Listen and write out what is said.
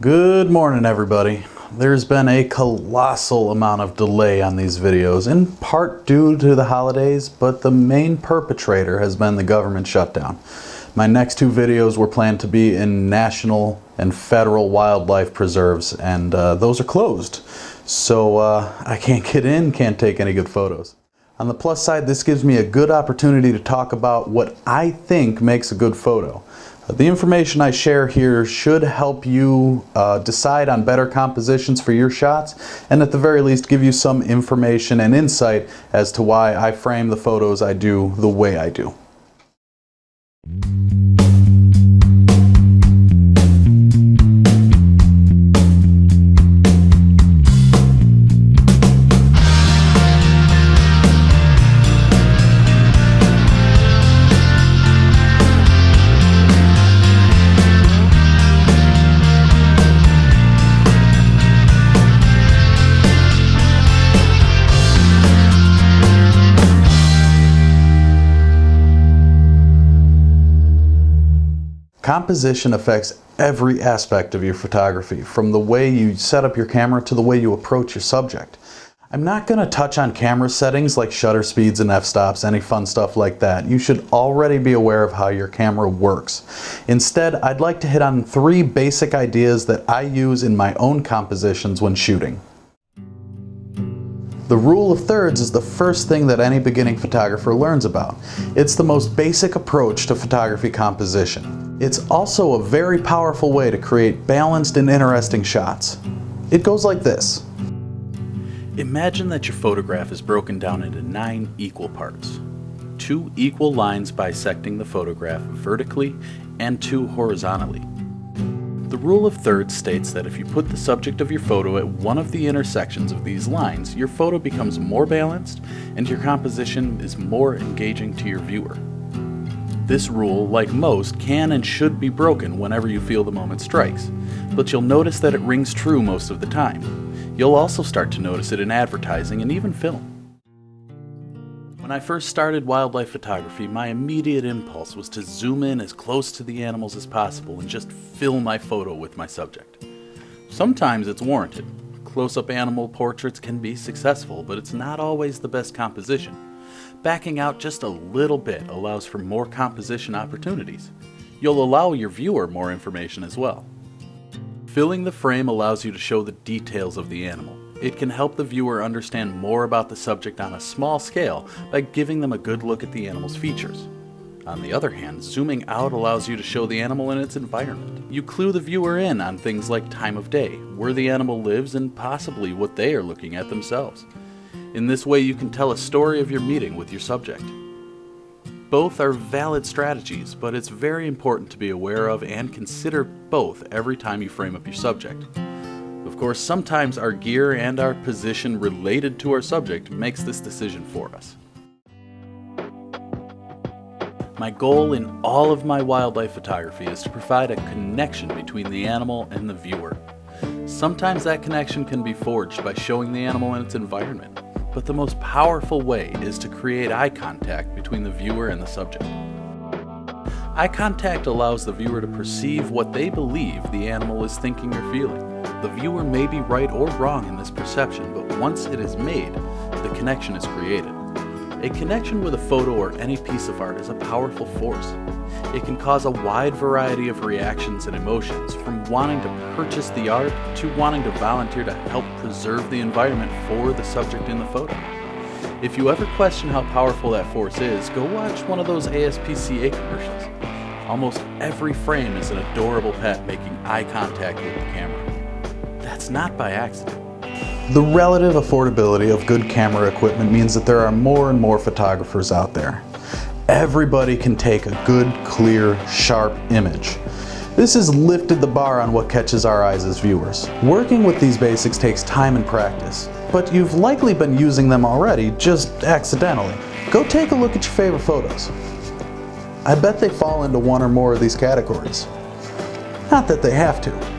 Good morning, everybody. There's been a colossal amount of delay on these videos, in part due to the holidays, but the main perpetrator has been the government shutdown. My next two videos were planned to be in national and federal wildlife preserves, and those are closed. So I can't get in, can't take any good photos. On the plus side, this gives me a good opportunity to talk about what I think makes a good photo. The information I share here should help you decide on better compositions for your shots, and at the very least give you some information and insight as to why I frame the photos I do the way I do. Composition affects every aspect of your photography, from the way you set up your camera to the way you approach your subject. I'm not going to touch on camera settings like shutter speeds and f-stops, any fun stuff like that. You should already be aware of how your camera works. Instead, I'd like to hit on three basic ideas that I use in my own compositions when shooting. The rule of thirds is the first thing that any beginning photographer learns about. It's the most basic approach to photography composition. It's also a very powerful way to create balanced and interesting shots. It goes like this. Imagine that your photograph is broken down into 9 equal parts. 2 equal lines bisecting the photograph vertically and 2 horizontally. The rule of thirds states that if you put the subject of your photo at one of the intersections of these lines, your photo becomes more balanced and your composition is more engaging to your viewer. This rule, like most, can and should be broken whenever you feel the moment strikes, but you'll notice that it rings true most of the time. You'll also start to notice it in advertising and even film. When I first started wildlife photography, my immediate impulse was to zoom in as close to the animals as possible and just fill my photo with my subject. Sometimes it's warranted. Close-up animal portraits can be successful, but it's not always the best composition. Backing out just a little bit allows for more composition opportunities. You'll allow your viewer more information as well. Filling the frame allows you to show the details of the animal. It can help the viewer understand more about the subject on a small scale by giving them a good look at the animal's features. On the other hand, zooming out allows you to show the animal in its environment. You clue the viewer in on things like time of day, where the animal lives, and possibly what they are looking at themselves. In this way, you can tell a story of your meeting with your subject. Both are valid strategies, but it's very important to be aware of and consider both every time you frame up your subject. Of course, sometimes our gear and our position related to our subject makes this decision for us. My goal in all of my wildlife photography is to provide a connection between the animal and the viewer. Sometimes that connection can be forged by showing the animal in its environment, but the most powerful way is to create eye contact between the viewer and the subject. Eye contact allows the viewer to perceive what they believe the animal is thinking or feeling. The viewer may be right or wrong in this perception, but once it is made, the connection is created. A connection with a photo or any piece of art is a powerful force. It can cause a wide variety of reactions and emotions, from wanting to purchase the art to wanting to volunteer to help preserve the environment for the subject in the photo. If you ever question how powerful that force is, go watch one of those ASPCA commercials. Almost every frame is an adorable pet making eye contact with the camera. That's not by accident. The relative affordability of good camera equipment means that there are more and more photographers out there. Everybody can take a good, clear, sharp image. This has lifted the bar on what catches our eyes as viewers. Working with these basics takes time and practice, but you've likely been using them already, just accidentally. Go take a look at your favorite photos. I bet they fall into one or more of these categories. Not that they have to.